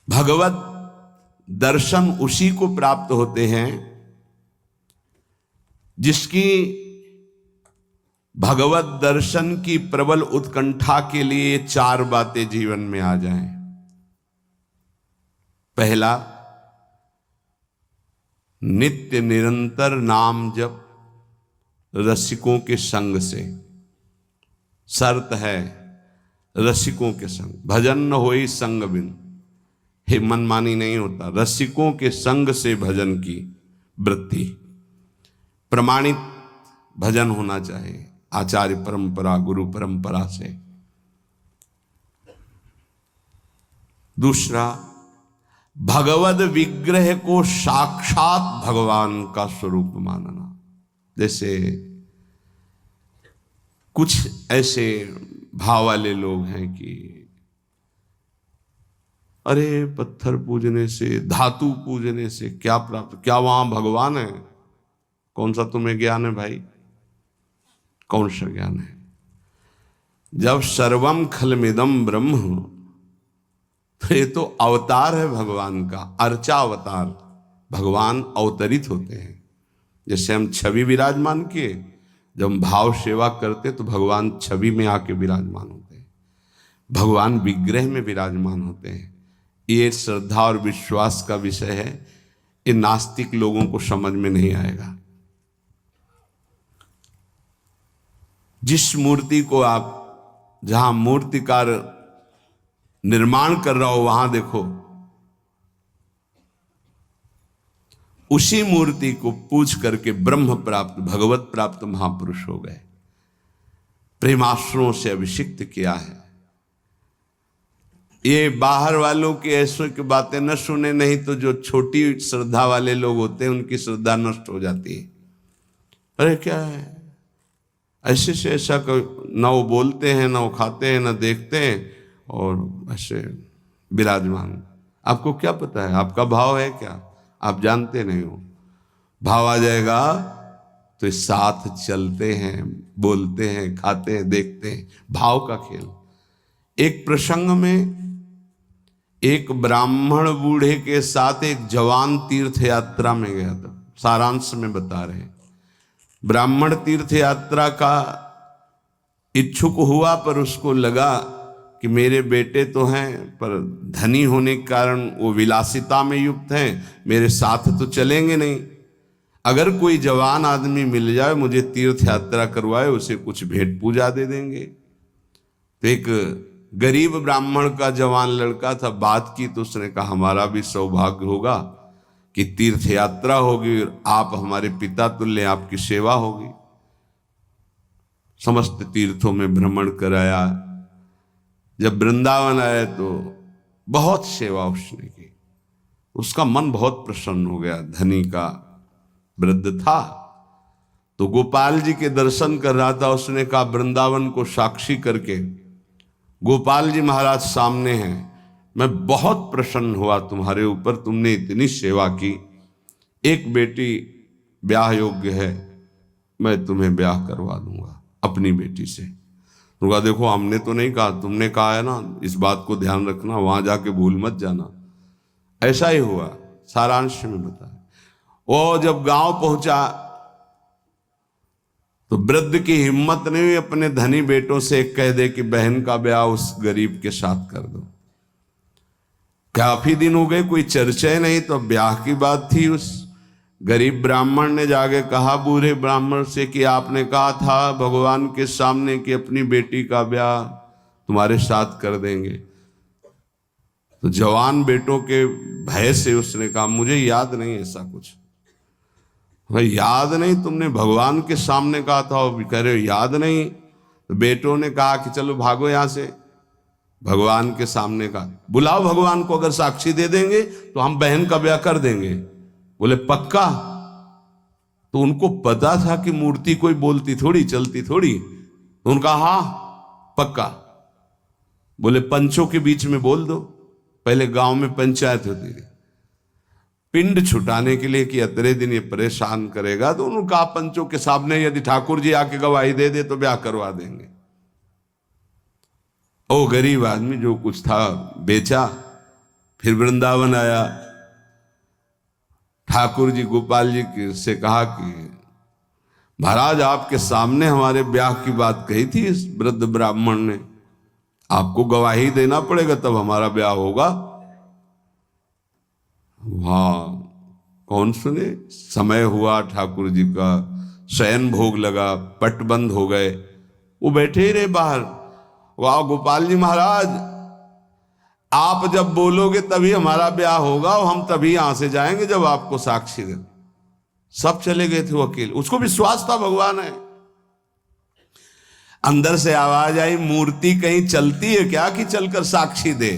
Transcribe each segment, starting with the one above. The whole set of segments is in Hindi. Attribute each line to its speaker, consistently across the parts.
Speaker 1: भगवत दर्शन उसी को प्राप्त होते हैं जिसकी भगवत दर्शन की प्रबल उत्कंठा के लिए 4 बातें जीवन में आ जाएं। पहला, नित्य निरंतर नाम जप रसिकों के संग से। शर्त है रसिकों के संग, भजन न होई संग बिन। हे मनमानी नहीं होता, रसिकों के संग से भजन की वृत्ति। प्रमाणित भजन होना चाहिए, आचार्य परंपरा, गुरु परंपरा से। दूसरा, भगवद विग्रह को साक्षात भगवान का स्वरूप मानना। जैसे कुछ ऐसे भाव वाले लोग हैं कि अरे पत्थर पूजने से, धातु पूजने से क्या प्राप्त, क्या वहां भगवान है? कौन सा तुम्हें ज्ञान है भाई? कौन सा ज्ञान है? जब सर्वम खलमिदम ब्रह्म, तो ये तो अवतार है भगवान का, अर्चा अवतार। भगवान अवतरित होते हैं। जैसे हम छवि विराजमान किए, जब हम भाव सेवा करते तो भगवान छवि में आके विराजमान होते हैं, भगवान विग्रह में विराजमान होते हैं। ये श्रद्धा और विश्वास का विषय है, ये नास्तिक लोगों को समझ में नहीं आएगा। जिस मूर्ति को आप, जहां मूर्तिकार निर्माण कर रहा हो, वहां देखो, उसी मूर्ति को पूज करके ब्रह्म प्राप्त, भगवत प्राप्त महापुरुष हो गए। प्रेमाश्रुओं से अभिषिक्त किया है। ये बाहर वालों की ऐसों की बातें न सुने, नहीं तो जो छोटी श्रद्धा वाले लोग होते हैं उनकी श्रद्धा नष्ट हो जाती है। अरे क्या है, ऐसे से ऐसा, न वो बोलते हैं, न वो खाते हैं, न देखते हैं, और ऐसे विराजमान। आपको क्या पता है? आपका भाव है क्या? आप जानते नहीं हो। भाव आ जाएगा तो साथ चलते हैं, बोलते हैं, खाते हैं, देखते हैं। भाव का खेल। एक प्रसंग में एक ब्राह्मण बूढ़े के साथ एक जवान तीर्थ यात्रा में गया था। सारांश में बता रहे हैं। ब्राह्मण तीर्थ यात्रा का इच्छुक हुआ, पर उसको लगा कि मेरे बेटे तो हैं, पर धनी होने के कारण वो विलासिता में युक्त हैं, मेरे साथ तो चलेंगे नहीं। अगर कोई जवान आदमी मिल जाए, मुझे तीर्थ यात्रा करवाए, उसे कुछ भेंट पूजा दे देंगे। तो एक गरीब ब्राह्मण का जवान लड़का था, बात की तो उसने कहा हमारा भी सौभाग्य होगा कि तीर्थ यात्रा होगी और आप हमारे पिता तुल्य, आपकी सेवा होगी। समस्त तीर्थों में भ्रमण कराया। जब वृंदावन आए तो बहुत सेवा उसने की। उसका मन बहुत प्रसन्न हो गया। धनी का वृद्ध था तो गोपाल जी के दर्शन कर रहा था। उसने कहा वृंदावन को साक्षी करके, गोपाल जी महाराज सामने हैं, मैं बहुत प्रसन्न हुआ तुम्हारे ऊपर, तुमने इतनी सेवा की। एक बेटी ब्याह योग्य है, मैं तुम्हें ब्याह करवा दूंगा अपनी बेटी से। उनका देखो, हमने तो नहीं कहा, तुमने कहा है ना, इस बात को ध्यान रखना, वहां जाके भूल मत जाना। ऐसा ही हुआ। सारांश में बताया। वो जब गांव पहुंचा तो वृद्ध की हिम्मत नहीं हुई अपने धनी बेटों से कह दे कि बहन का ब्याह उस गरीब के साथ कर दो। काफी दिन हो गए, कोई चर्चा ही नहीं, तो ब्याह की बात थी। उस गरीब ब्राह्मण ने जाके कहा बूढ़े ब्राह्मण से कि आपने कहा था भगवान के सामने कि अपनी बेटी का ब्याह तुम्हारे साथ कर देंगे। तो जवान बेटों के भय से उसने कहा मुझे याद नहीं ऐसा कुछ। भाई याद नहीं? तुमने भगवान के सामने कहा था। और कह रहे हो याद नहीं? तो बेटों ने कहा कि चलो भागो यहां से। भगवान के सामने कहा बुलाओ भगवान को, अगर साक्षी दे देंगे तो हम बहन का ब्याह कर देंगे। बोले पक्का? तो उनको पता था कि मूर्ति कोई बोलती थोड़ी, चलती थोड़ी। तो उनका हाँ पक्का। बोले पंचों के बीच में बोल दो। पहले गांव में पंचायत होती थी पिंड छुटाने के लिए कि अतरे दिन ये परेशान करेगा, तो उन्होंने कहा पंचों के सामने यदि ठाकुर जी आके गवाही दे दे तो ब्याह करवा देंगे। ओ गरीब आदमी जो कुछ था बेचा फिर वृंदावन आया, ठाकुर जी गोपाल जी से कहा कि महाराज आपके सामने हमारे ब्याह की बात कही थी इस वृद्ध ब्राह्मण ने, आपको गवाही देना पड़ेगा तब हमारा ब्याह होगा। हाँ, कौन सुने। समय हुआ, ठाकुर जी का शयन भोग लगा, पट बंद हो गए, वो बैठे ही रहे बाहर। वाह गोपाल जी महाराज, आप जब बोलोगे तभी हमारा ब्याह होगा और हम तभी यहां से जाएंगे जब आपको साक्षी दे। सब चले गए थे वो अकेले, उसको विश्वास था भगवान है। अंदर से आवाज आई, मूर्ति कहीं चलती है क्या कि चलकर साक्षी दे।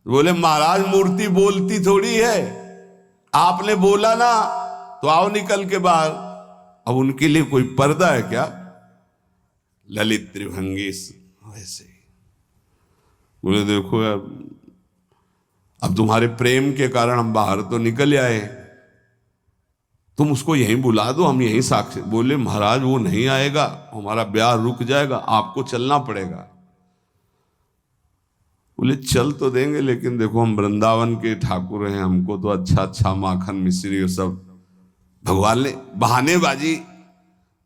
Speaker 1: बोले महाराज मूर्ति बोलती थोड़ी है, आपने बोला ना तो आओ निकल के बाहर। अब उनके लिए कोई पर्दा है क्या? ललित त्रिभंगी वैसे। बोले देखो यार, अब तुम्हारे प्रेम के कारण हम बाहर तो निकल आए, तुम उसको यहीं बुला दो, हम यहीं साक्षी। बोले महाराज वो नहीं आएगा, हमारा ब्याह रुक जाएगा, आपको चलना पड़ेगा। बोले चल तो देंगे, लेकिन देखो हम वृंदावन के ठाकुर हैं, हमको तो अच्छा अच्छा माखन मिश्री और सब भगवान ने बहानेबाजी।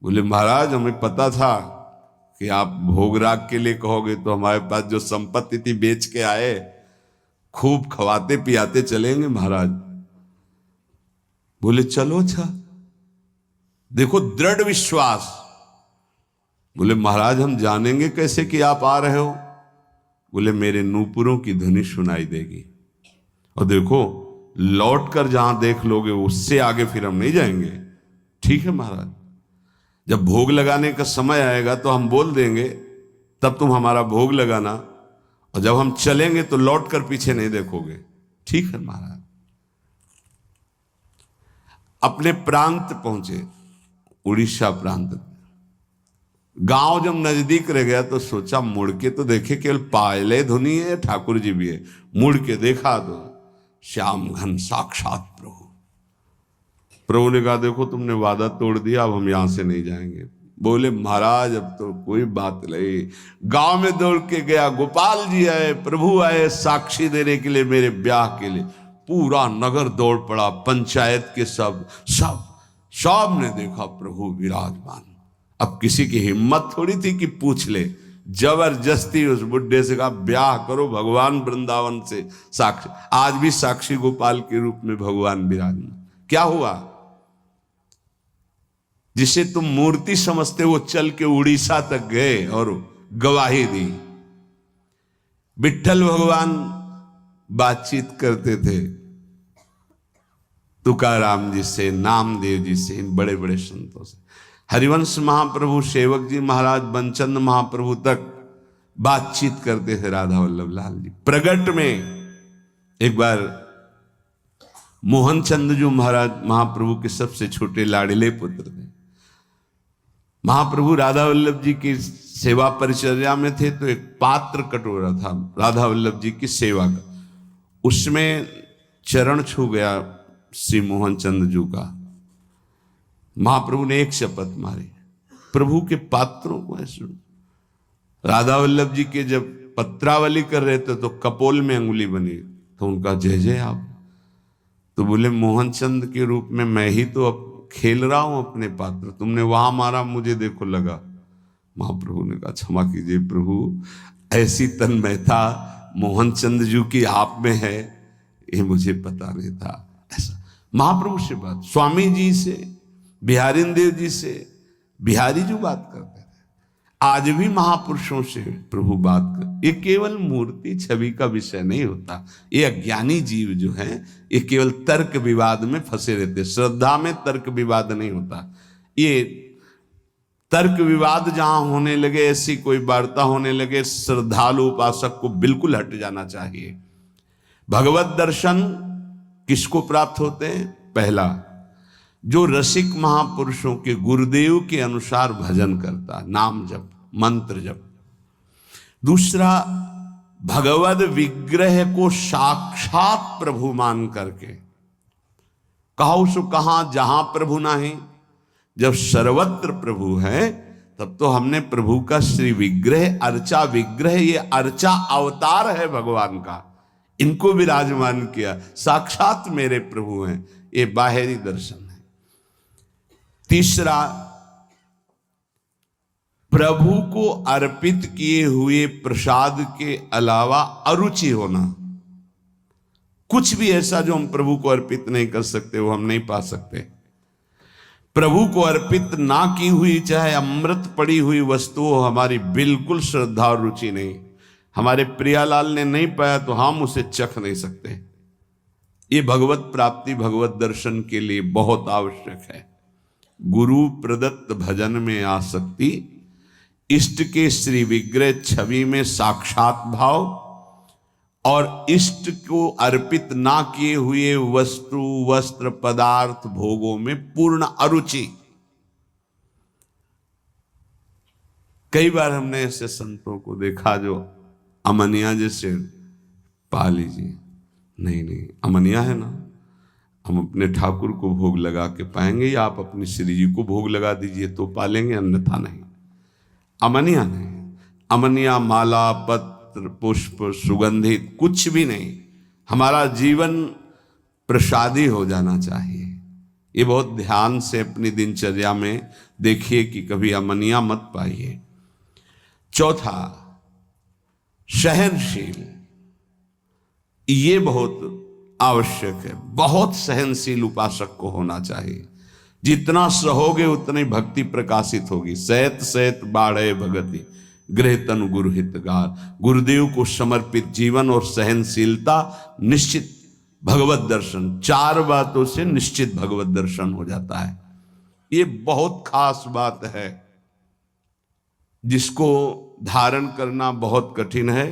Speaker 1: बोले महाराज हमें पता था कि आप भोगराग के लिए कहोगे तो हमारे पास जो संपत्ति थी बेच के आए, खूब खवाते पियाते चलेंगे महाराज। बोले चलो अच्छा, देखो दृढ़ विश्वास। बोले महाराज हम जानेंगे कैसे कि आप आ रहे हो? बोले मेरे नूपुरों की ध्वनि सुनाई देगी, और देखो लौट कर जहां देख लोगे उससे आगे फिर हम नहीं जाएंगे। ठीक है महाराज, जब भोग लगाने का समय आएगा तो हम बोल देंगे, तब तुम हमारा भोग लगाना, और जब हम चलेंगे तो लौट कर पीछे नहीं देखोगे। ठीक है महाराज। अपने प्रांत पहुंचे, उड़ीसा प्रांत। गांव जब नजदीक रह गया तो सोचा मुड़ के तो देखे, केवल पायले धुनी है, ठाकुर जी भी है। मुड़ के देखा तो श्याम घन साक्षात प्रभु। प्रभु ने कहा देखो तुमने वादा तोड़ दिया, अब हम यहां से नहीं जाएंगे। बोले महाराज अब तो कोई बात नहीं। गांव में दौड़ के गया, गोपाल जी आए, प्रभु आए साक्षी देने के लिए मेरे ब्याह के लिए। पूरा नगर दौड़ पड़ा, पंचायत के सब ने देखा प्रभु विराजमान। अब किसी की हिम्मत थोड़ी थी कि पूछ ले, जबरदस्ती उस बुड्ढे से कहा ब्याह करो, भगवान वृंदावन से साक्षी। आज भी साक्षी गोपाल के रूप में भगवान विराजमान। क्या हुआ? जिसे तुम मूर्ति समझते वो चल के उड़ीसा तक गए और गवाही दी। विट्ठल भगवान बातचीत करते थे तुकाराम जी से, नामदेव जी से, इन बड़े बड़े संतों से। हरिवंश महाप्रभु, सेवक जी महाराज, बनचंद महाप्रभु तक बातचीत करते थे राधा वल्लभ लाल जी। प्रगट में एक बार मोहन चंद जो महाराज महाप्रभु के सबसे छोटे लाडले पुत्र थे, महाप्रभु राधा वल्लभ जी की सेवा परिचर्या में थे, तो एक पात्र कटोरा था राधा वल्लभ जी की सेवा का, उसमें चरण छू गया श्री मोहन चंद जू का। महाप्रभु ने एक शपथ मारी, प्रभु के पात्रों को ऐसे। राधा वल्लभ जी के जब पत्रावली कर रहे थे तो कपोल में अंगुली बनी, तो उनका जय जय आप। तो बोले मोहन चंद के रूप में मैं ही तो अब खेल रहा हूं अपने पात्र, तुमने वहां मारा, मुझे देखो लगा। महाप्रभु ने कहा क्षमा कीजिए प्रभु, ऐसी तन्मयता मोहन चंद जू की आप में है, ये मुझे पता नहीं था। ऐसा महाप्रभु से बात, स्वामी जी से, बिहारी देव जी से, बिहारी जो बात करते थे, आज भी महापुरुषों से प्रभु बात कर। ये केवल मूर्ति छवि का विषय नहीं होता। ये अज्ञानी जीव जो हैं ये केवल तर्क विवाद में फंसे रहते। श्रद्धा में तर्क विवाद नहीं होता। ये तर्क विवाद जहां होने लगे, ऐसी कोई वार्ता होने लगे, श्रद्धालु उपासक को बिल्कुल हट जाना चाहिए। भगवत दर्शन किसको प्राप्त होते हैं? पहला, जो रसिक महापुरुषों के गुरुदेव के अनुसार भजन करता, नाम जप, मंत्र जप। दूसरा, भगवद विग्रह को साक्षात प्रभु मान करके, कहो सो कहां जहां प्रभु नाही। जब सर्वत्र प्रभु है तब तो हमने प्रभु का श्री विग्रह, अर्चा विग्रह, ये अर्चा अवतार है भगवान का, इनको विराजमान किया, साक्षात मेरे प्रभु हैं। ये बाहरी दर्शन है। तीसरा, प्रभु को अर्पित किए हुए प्रसाद के अलावा अरुचि होना। कुछ भी ऐसा जो हम प्रभु को अर्पित नहीं कर सकते वो हम नहीं पा सकते। प्रभु को अर्पित ना की हुई चाहे अमृत पड़ी हुई वस्तु हो, हमारी बिल्कुल श्रद्धा और रुचि नहीं। हमारे प्रियालाल ने नहीं पाया तो हम उसे चख नहीं सकते। ये भगवत प्राप्ति, भगवत दर्शन के लिए बहुत आवश्यक है। गुरु प्रदत्त भजन में आसक्ति, इष्ट के श्री विग्रह छवि में साक्षात भाव, और इष्ट को अर्पित ना किए हुए वस्तु, वस्त्र, पदार्थ, भोगों में पूर्ण अरुचि। कई बार हमने ऐसे संतों को देखा जो अमनिया जैसे पा लीजिए, नहीं अमनिया है ना, हम अपने ठाकुर को भोग लगा के पाएंगे, या आप अपनी श्री जी को भोग लगा दीजिए तो पालेंगे, अन्यथा नहीं। अमनिया नहीं, अमनिया माला, पत्र, पुष्प, सुगंधित कुछ भी नहीं। हमारा जीवन प्रसादी हो जाना चाहिए। ये बहुत ध्यान से अपनी दिनचर्या में देखिए कि कभी अमनिया मत पाइए। चौथा, सहनशील। ये बहुत आवश्यक है। बहुत सहनशील उपासक को होना चाहिए। जितना सहोगे उतनी भक्ति प्रकाशित होगी। सहत सहत बाढ़े भगति, गृह तनु गुरु हितगार। गुरुदेव को समर्पित जीवन और सहनशीलता, निश्चित भगवत दर्शन। चार बातों से निश्चित भगवत दर्शन हो जाता है। ये बहुत खास बात है जिसको धारण करना बहुत कठिन है,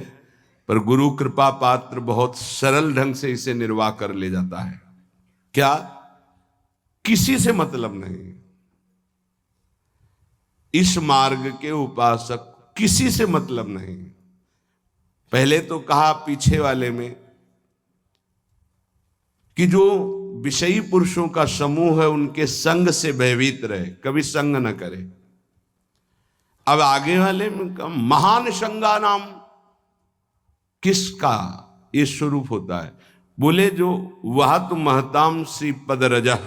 Speaker 1: पर गुरु कृपा पात्र बहुत सरल ढंग से इसे निर्वाह कर ले जाता है। क्या? किसी से मतलब नहीं। इस मार्ग के उपासक किसी से मतलब नहीं। पहले तो कहा पीछे वाले में कि जो विषयी पुरुषों का समूह है उनके संग से भयभीत रहे, कभी संग न करे। अब आगे वाले में कहा महान संगा नाम। किसका ये स्वरूप होता है? बोले जो वह तो महताम श्री पद रजा,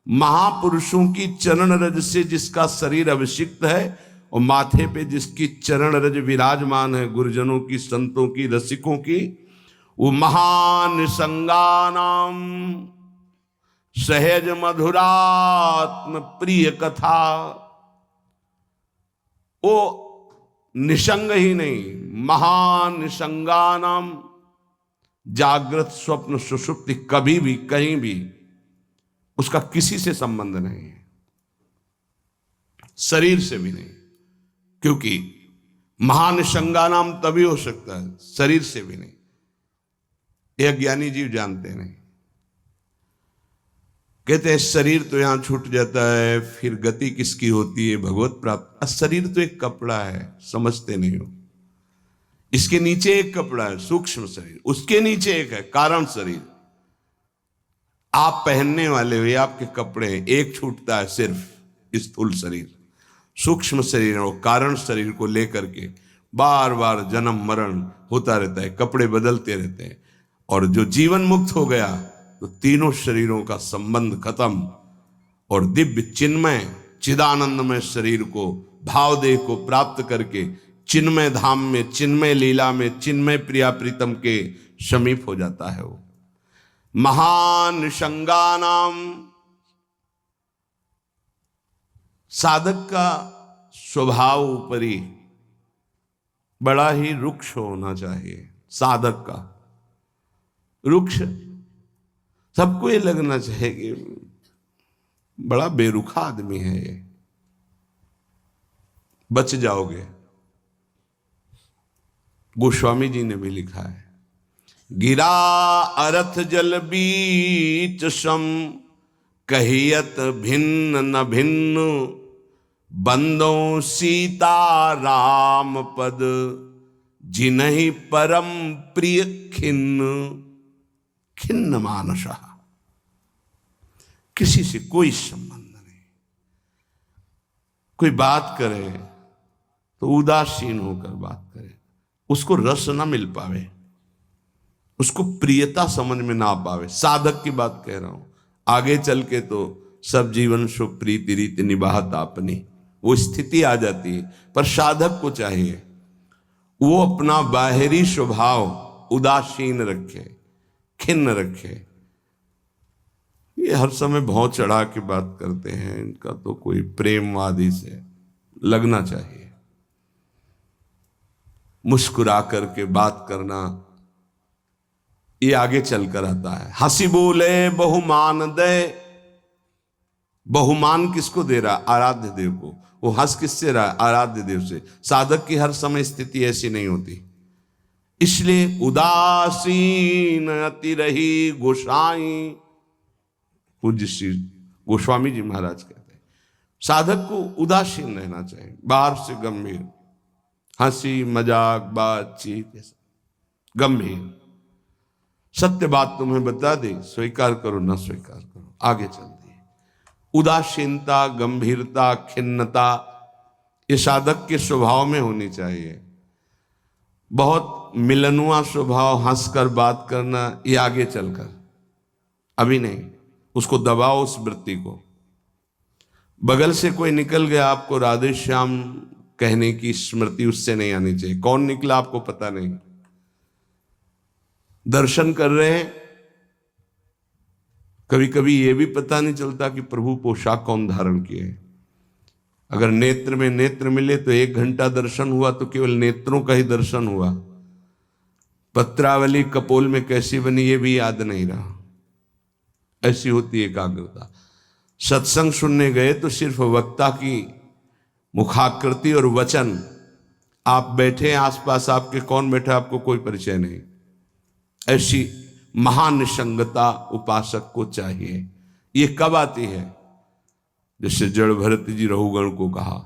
Speaker 1: महापुरुषों की चरण रज से जिसका शरीर अभिषिक्त है और माथे पे जिसकी चरण रज विराजमान है, गुरुजनों की, संतों की, रसिकों की, वो महान संगानाम सहज मधुरात्म प्रिय कथा। वो निसंग ही नहीं, महान निसंगानाम, जागृत स्वप्न सुषुप्ति कभी भी कहीं भी उसका किसी से संबंध नहीं है, शरीर से भी नहीं। क्योंकि महान संगानाम तभी हो सकता है, शरीर से भी नहीं। ये ज्ञानी जीव जानते नहीं। कहते हैं शरीर तो यहां छूट जाता है, फिर गति किसकी होती है? भगवत प्राप्त। शरीर तो एक कपड़ा है, समझते नहीं हो। इसके नीचे एक कपड़ा है, सूक्ष्म शरीर, उसके नीचे एक है कारण शरीर। आप पहनने वाले हो, ये आपके कपड़े हैं। एक छूटता है सिर्फ स्थूल शरीर, सूक्ष्म शरीर और कारण शरीर को लेकर के बार बार जन्म मरण होता रहता है, कपड़े बदलते रहते हैं। और जो जीवन मुक्त हो गया तो तीनों शरीरों का संबंध खत्म, और दिव्य चिन्मय चिदानंदमय शरीर को, भावदेह को प्राप्त करके चिन्मय धाम में, चिन्मय लीला में, चिन्मय प्रिया प्रीतम के समीप हो जाता है। वो महान संगानाम। साधक का स्वभाव ऊपरी बड़ा ही रुक्ष होना चाहिए। साधक का रुक्ष, सबको ये लगना चाहिए कि बड़ा बेरुखा आदमी है ये, बच जाओगे। गोस्वामी जी ने भी लिखा है, गिरा अरथ जल बीच सम, कहियत भिन्न न भिन्न, बंदों सीता राम पद, जिन्हि परम प्रिय खिन्न। खिन्न मानसा, किसी से कोई संबंध नहीं। कोई बात करे तो उदासीन होकर बात करे, उसको रस ना मिल पावे। उसको प्रियता समझ में ना पावे। साधक की बात कह रहा हूं, आगे चल के तो सब जीवन शो प्रीति रीति निभात अपनी, वो स्थिति आ जाती है। पर साधक को चाहिए वो अपना बाहरी स्वभाव उदासीन रखे, खिन्न रखे। ये हर समय भौं चढ़ा के बात करते हैं, इनका तो कोई प्रेमवादी से लगना चाहिए। मुस्कुरा करके बात करना, ये आगे चलकर आता है। हंसी बोले बहुमान दे, बहुमान किसको दे रहा? आराध्य देव को। वो हंस किससे रहा? आराध्य देव से। साधक की हर समय स्थिति ऐसी नहीं होती, इसलिए उदासीन अति रही गोसाई। पूज्य श्री गोस्वामी जी महाराज कहते हैं साधक को उदासीन रहना चाहिए, बाहर से गंभीर, हंसी मजाक बातचीत गंभीर। सत्य बात तुम्हें बता दी, स्वीकार करो ना स्वीकार करो, आगे चलती है। उदासीनता, गंभीरता, खिन्नता ये साधक के स्वभाव में होनी चाहिए। बहुत मिलनुआ स्वभाव, हंसकर बात करना, ये आगे चलकर, अभी नहीं। उसको दबाओ उस वृत्ति को। बगल से कोई निकल गया, आपको राधे श्याम कहने की स्मृति उससे नहीं आनी चाहिए। कौन निकला आपको पता नहीं। दर्शन कर रहे हैं, कभी कभी ये भी पता नहीं चलता कि प्रभु पोशाक कौन धारण किए। अगर नेत्र में नेत्र मिले तो 1 घंटा दर्शन हुआ तो केवल नेत्रों का ही दर्शन हुआ। पत्रावली कपोल में कैसी बनी ये भी याद नहीं रहा। ऐसी होती एकाग्रता। सत्संग सुनने गए तो सिर्फ वक्ता की मुखाकृति और वचन, आप बैठे आसपास आपके कौन बैठा आपको कोई परिचय नहीं। ऐसी महानिसंगता उपासक को चाहिए। ये कब आती है? जैसे जड़ भरत जी रहुगण को कहा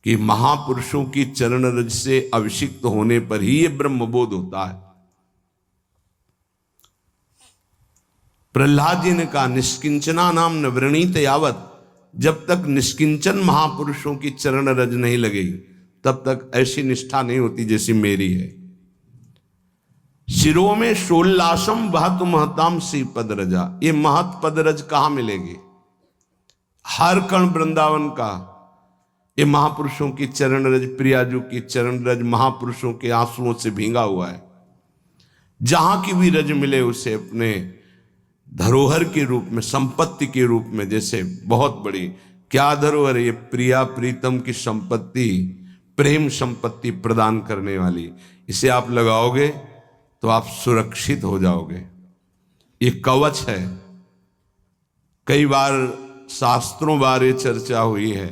Speaker 1: कि महापुरुषों की चरण रज से अभिषिक्त होने पर ही ये ब्रह्मबोध होता है। प्रहलाद जी ने कहा निष्किंचना नाम न वृणीत यावत, जब तक निष्किंचन महापुरुषों की चरण रज नहीं लगेगी तब तक ऐसी निष्ठा नहीं होती जैसी मेरी है। शिरो में शोल्लासम बहत महताम सी पद रजा, ये महत पद रज कहां मिलेगी? हर कण वृंदावन का ये महापुरुषों की चरण रज, प्रियाजू की चरण रज महापुरुषों के आंसुओं से भींगा हुआ है। जहां की भी रज मिले उसे अपने धरोहर के रूप में, संपत्ति के रूप में, जैसे बहुत बड़ी क्या धरोहर, ये प्रिया प्रीतम की संपत्ति, प्रेम संपत्ति प्रदान करने वाली, इसे आप लगाओगे तो आप सुरक्षित हो जाओगे। ये कवच है। कई बार शास्त्रों बारे चर्चा हुई है,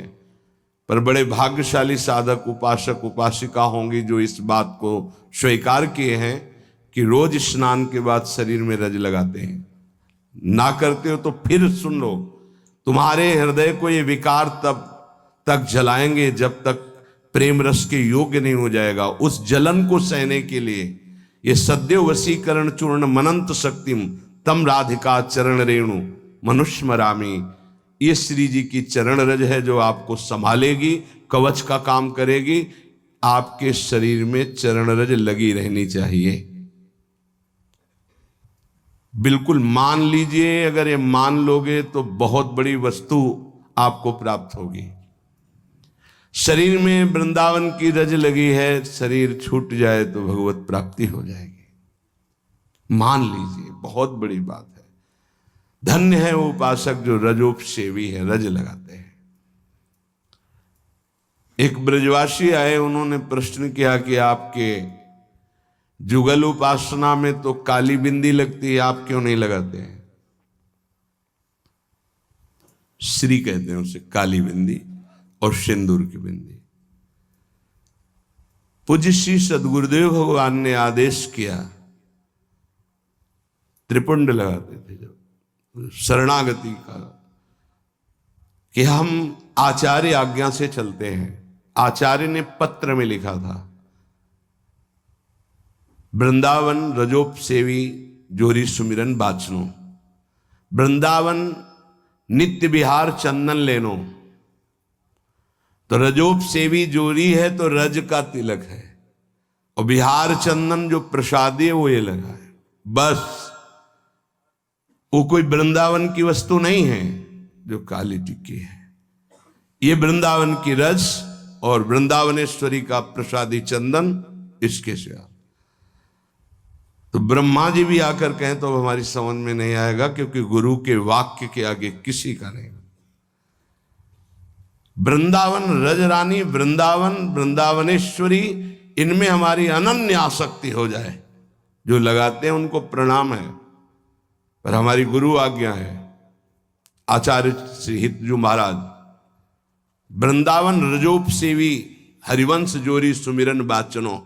Speaker 1: पर बड़े भाग्यशाली साधक उपासक उपासिका होंगी जो इस बात को स्वीकार किए हैं कि रोज स्नान के बाद शरीर में रज लगाते हैं। ना करते हो तो फिर सुन लो, तुम्हारे हृदय को ये विकार तब तक जलाएंगे जब तक प्रेम रस के योग्य नहीं हो जाएगा। उस जलन को सहने के लिए ये सद्यो वशीकरण चूर्ण मनंत शक्तिम तम राधिका चरण रेणु मनुष्य मरामी, ये श्री जी की चरण रज है जो आपको संभालेगी, कवच का काम करेगी। आपके शरीर में चरण रज लगी रहनी चाहिए। बिल्कुल मान लीजिए, अगर ये मान लोगे तो बहुत बड़ी वस्तु आपको प्राप्त होगी। शरीर में वृंदावन की रज लगी है, शरीर छूट जाए तो भगवत प्राप्ति हो जाएगी। मान लीजिए, बहुत बड़ी बात है। धन्य है वो उपासक जो रजोपसेवी है, रज लगाते हैं। एक ब्रजवासी आए, उन्होंने प्रश्न किया कि आपके जुगल उपासना में तो काली बिंदी लगती है, आप क्यों नहीं लगाते हैं? श्री कहते हैं उसे, काली बिंदी और सिंदूर की बिंदी। पूज्य श्री सदगुरुदेव भगवान ने आदेश किया, त्रिपुंड लगाते थे जब शरणागति का, कि हम आचार्य आज्ञा से चलते हैं। आचार्य ने पत्र में लिखा था, वृंदावन रजोप सेवी जोरी सुमिरन बाचनो, वृंदावन नित्य विहार चंदन लेनो। तो रजोप सेवी जोरी है तो रज का तिलक है, और बिहार चंदन जो प्रसादी है वो ये लगा है। बस वो कोई वृंदावन की वस्तु नहीं है जो काली टिक्की है। ये वृंदावन की रस और वृंदावनेश्वरी का प्रसादी चंदन, इसके सिवा तो ब्रह्मा जी भी आकर कहें तो हमारी समझ में नहीं आएगा, क्योंकि गुरु के वाक्य के आगे किसी का नहीं। वृंदावन रजरानी, वृंदावन वृंदावनेश्वरी, इनमें हमारी अनन्य आसक्ति हो जाए। जो लगाते हैं उनको प्रणाम है, पर हमारी गुरु आज्ञा है। आचार्य श्री हितजू महाराज, वृंदावन रजोप सेवी हरिवंश जोरी सुमिरन बाचनो,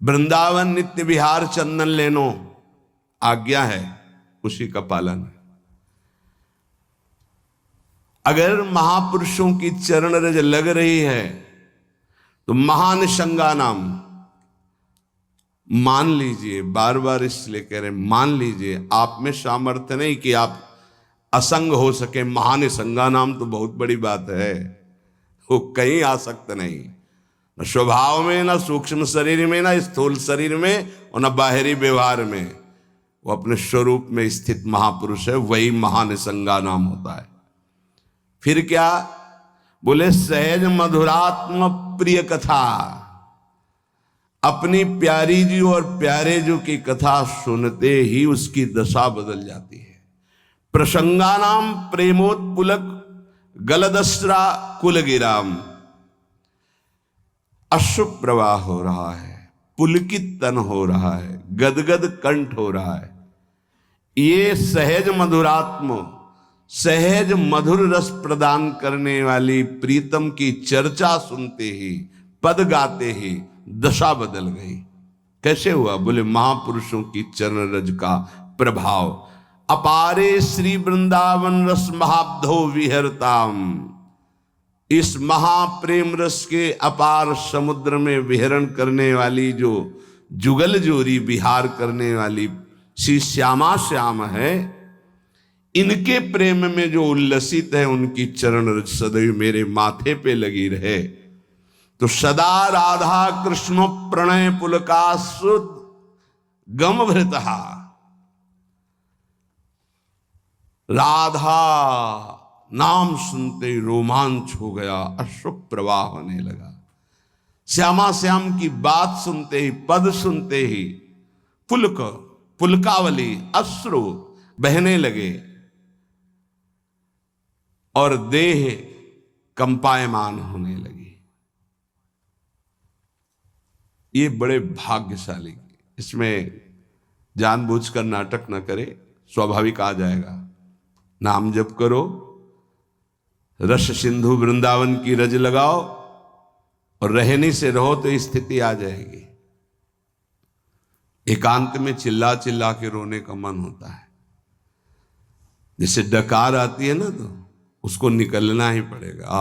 Speaker 1: वृंदावन नित्य विहार चंदन लेनो, आज्ञा है, उसी का पालन है। अगर महापुरुषों की चरण रज लग रही है तो महानिशंगा नाम मान लीजिए। बार बार इसलिए कह रहे मान लीजिए, आप में सामर्थ्य नहीं कि आप असंग हो सके। महानिशंगा नाम तो बहुत बड़ी बात है, वो कहीं आसक्त नहीं, न स्वभाव में, न सूक्ष्म शरीर में, न स्थूल शरीर में, और न बाहरी व्यवहार में। वो अपने स्वरूप में स्थित महापुरुष है, वही महानिशंगा नाम होता है। फिर क्या बोले? सहज मधुरात्म प्रिय कथा, अपनी प्यारी जी और प्यारे जी की कथा सुनते ही उसकी दशा बदल जाती है। प्रसंगानाम प्रेमोत्पुलक गलदस्रा कुलगिराम, अश्रु प्रवाह हो रहा है, पुलकित तन हो रहा है, गदगद कंठ हो रहा है। ये सहज मधुरात्म, सहज मधुर रस प्रदान करने वाली प्रीतम की चर्चा सुनते ही, पद गाते ही दशा बदल गई। कैसे हुआ? बोले महापुरुषों की चरण रज का प्रभाव। अपारे श्री वृंदावन रस महाब्धो विहरताम, इस महाप्रेम रस के अपार समुद्र में विहरण करने वाली जो जुगल जोरी विहार करने वाली श्री श्यामा श्याम है, इनके प्रेम में जो उल्लसित है, उनकी चरण रज सदैव मेरे माथे पे लगी रहे। तो सदा राधा कृष्ण प्रणय पुलकासुद गम भृतहा, राधा नाम सुनते ही रोमांच हो गया, अश्रु प्रवाह होने लगा। श्यामा श्याम की बात सुनते ही, पद सुनते ही पुलक, पुलकावली, अश्रु बहने लगे और देह कंपायमान होने लगी। ये बड़े भाग्यशाली, इसमें जानबूझकर नाटक न करे, स्वाभाविक आ जाएगा। नाम जप करो, रस सिंधु वृंदावन की रज लगाओ और रहनी से रहो तो स्थिति आ जाएगी। एकांत में चिल्ला चिल्ला के रोने का मन होता है। जैसे डकार आती है ना, तो उसको निकलना ही पड़ेगा।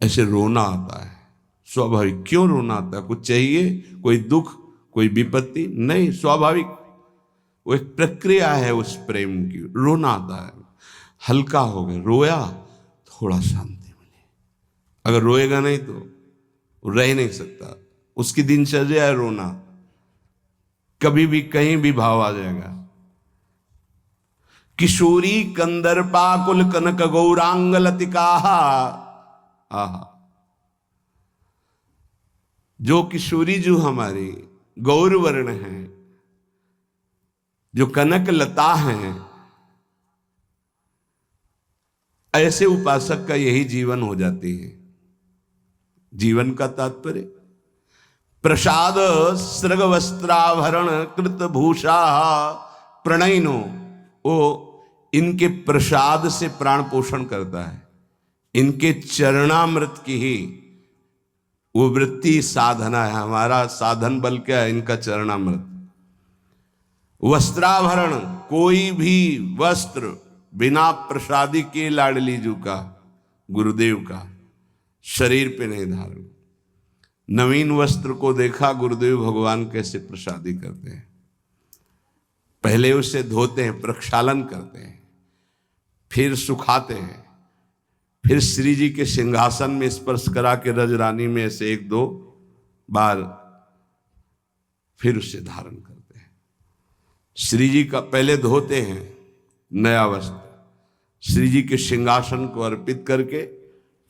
Speaker 1: ऐसे रोना आता है, स्वाभाविक। क्यों रोना आता है? कुछ चाहिए, कोई दुख, कोई विपत्ति? नहीं, स्वाभाविक वो एक प्रक्रिया है उस प्रेम की। रोना आता है, हल्का हो गया, रोया, थोड़ा शांति मिली। अगर रोएगा नहीं तो रह नहीं सकता। उसकी दिनचर्या है रोना, कभी भी कहीं भी भाव आ जाएगा। किशोरी कंदर्पा कुल कनक गौरांग लतिका, आहा, जो किशोरी जो हमारी गौर वर्ण है, जो कनक लता है, ऐसे उपासक का यही जीवन हो जाती है। जीवन का तात्पर्य प्रसाद सृग वस्त्राभरण कृत भूषा प्रणयनो, वो इनके प्रसाद से प्राण पोषण करता है। इनके चरणामृत की ही वो वृत्ति साधना है। हमारा साधन बल क्या है? इनका चरणामृत। वस्त्राभरण, कोई भी वस्त्र बिना प्रसादी के लाडली जू का, गुरुदेव का, शरीर पे नहीं धारण। नवीन वस्त्र को देखा गुरुदेव भगवान कैसे प्रसादी करते हैं। पहले उसे धोते हैं, प्रक्षालन करते हैं, फिर सुखाते हैं, फिर श्री जी के सिंहासन में स्पर्श करा के रजरानी में ऐसे 1-2 बार फिर उसे धारण करते हैं। श्री जी का पहले धोते हैं नया वस्त्र, श्री जी के सिंहासन को अर्पित करके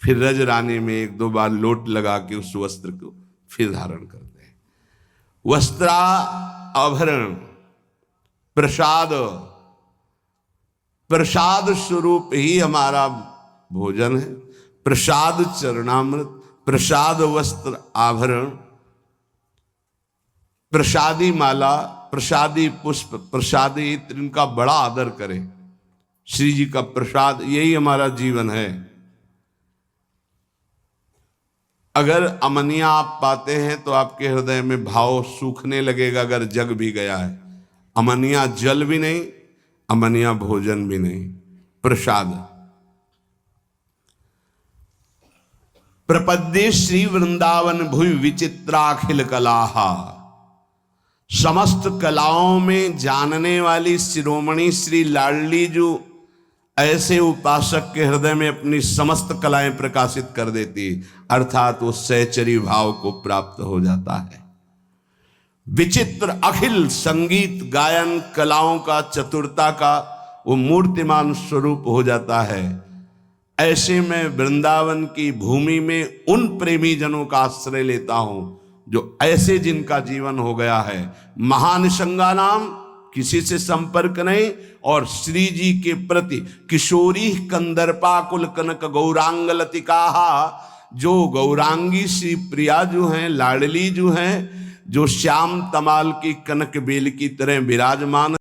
Speaker 1: फिर रज रानी में 1-2 बार लोट लगा के उस वस्त्र को फिर धारण करते हैं। वस्त्रा आभरण प्रसाद, प्रसाद स्वरूप ही हमारा भोजन है। प्रसाद चरणामृत, प्रसाद वस्त्र आभरण, प्रसादी माला, प्रसादी पुष्प, प्रसादी इत्र, इनका बड़ा आदर करें। श्री जी का प्रसाद यही हमारा जीवन है। अगर अमनिया आप पाते हैं तो आपके हृदय में भाव सूखने लगेगा, अगर जग भी गया है। अमनिया जल भी नहीं, अमनिया भोजन भी नहीं, प्रसाद। प्रपद्ये श्री वृंदावन भुवि विचित्राखिल कलाहा, समस्त कलाओं में जानने वाली शिरोमणि श्री लाडली जो ऐसे उपासक के हृदय में अपनी समस्त कलाएं प्रकाशित कर देती, अर्थात वो सहचरी भाव को प्राप्त हो जाता है। विचित्र अखिल संगीत गायन कलाओं का, चतुरता का वो मूर्तिमान स्वरूप हो जाता है। ऐसे में वृंदावन की भूमि में उन प्रेमी जनों का आश्रय लेता हूं जो ऐसे जिनका जीवन हो गया है महानिशंगा नाम, किसी से संपर्क नहीं, और श्री जी के प्रति किशोरी कंदर्पाकुल कनक गौरांग लतिकाहा, जो गौरांगी श्री प्रिया जो हैं, लाडली जो हैं, जो श्याम तमाल की कनक बेल की तरह विराजमान